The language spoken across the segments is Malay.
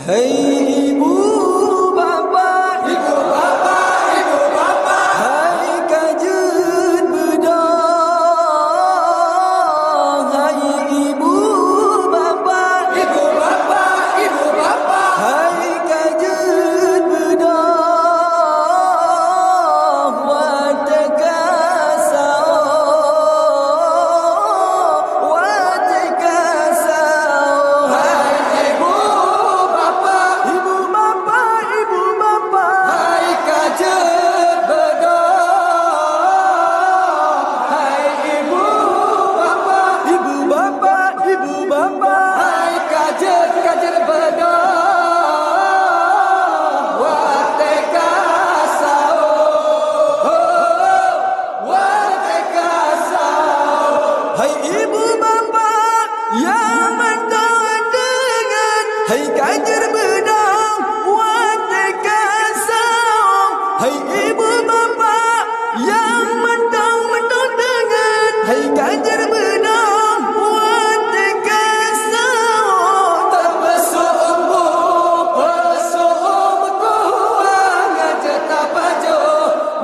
Hai ibu bapa, ibu bapa, ibu bapa, hai kajen bedah. Hai ibu bapa, ibu bapa, ibu bapa, hai kajen bedah. Watekasau, hai ibu bapa, ibu bapa, ibu bapa, hai kajen bedah. Hai ibu bapa, ibu bapa, ibu bapa, hai kajen bedah. Watekasau, watekasau. Hai ibu bapa yang mendengar, hai kajen bedah. Watekasau, hai ibu bapa yang mendengar, hai kajen bedah. Watekasau, terpesumbu pesumbu ngajeta pajo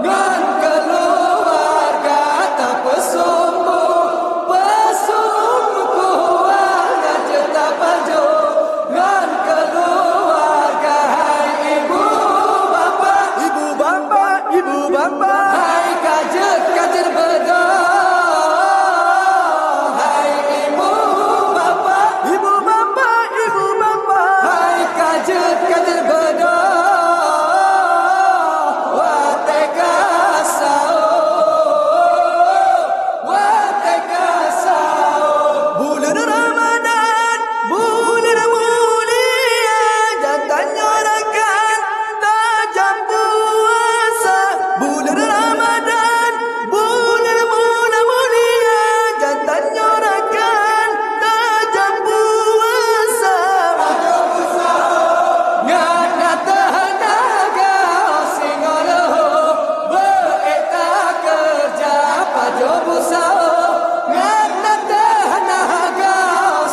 ngan keluarga. Terpesumbu pesumbu ngajeta pajo ngan keluarga. Hai ibu bapa, ibu bapa, ibu bapa, hai kajen bedah. Hai ibu bapa, ibu bapa, ibu bapa, hai kajen bedah. Watekasau, watekasau. Bulan Ramadan, bulan mulia, jangan nyorakan tajam puasa. Bulan Ramadan, bulan mulia, jangan nyorakan tajam puasa. Ngana tenaga singoloho beeta kerja pajo busao. Ngana tenaga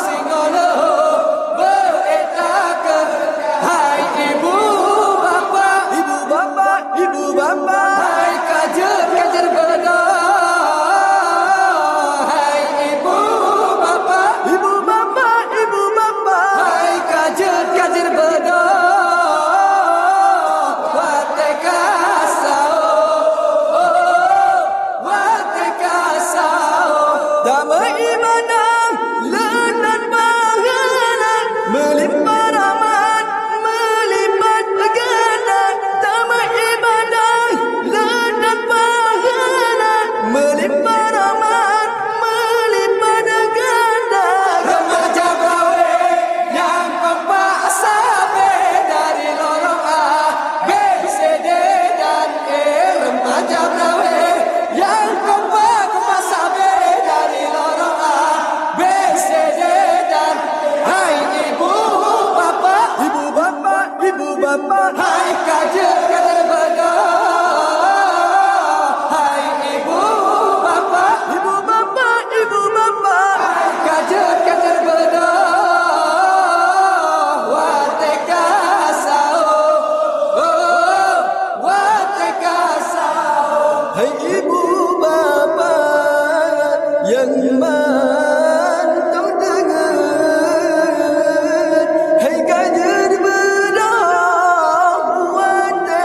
singoloho beeta kerja. Hai ibu bapa, ibu bapa, ibu bapa, hai kajen bedah. Hai ibu bapa, ibu bapa, ibu bapa, hai kajen bedah. Watekasau, watekasau. Damai ibadah lenan pahala, melimpah rahmat, melipat ganda. Damai ibadah lenan pahala, melimpah rahmat, melipat ganda. Remaja gawe yang kompak sabe dari lorong A, B, C, D dan E. Remaja gawe yang kompak sabe dari lorong A, B, C, D dan E. Hai ibu bapa, ibu bapa, ibu bapa, hai kajen bedah. Hai ibu bapa, ibu bapa, ibu bapa, hai kajen bedah. Watekasau, watekasau. Hai ibu bapa yang mantap dengar, hai kajen bedah. Watekasau.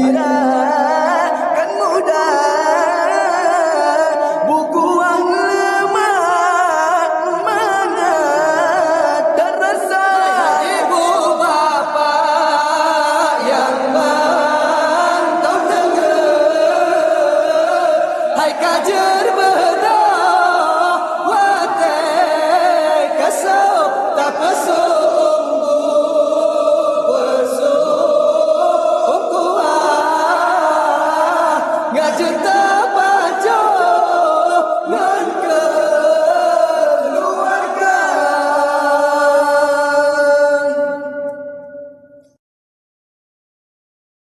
Alright.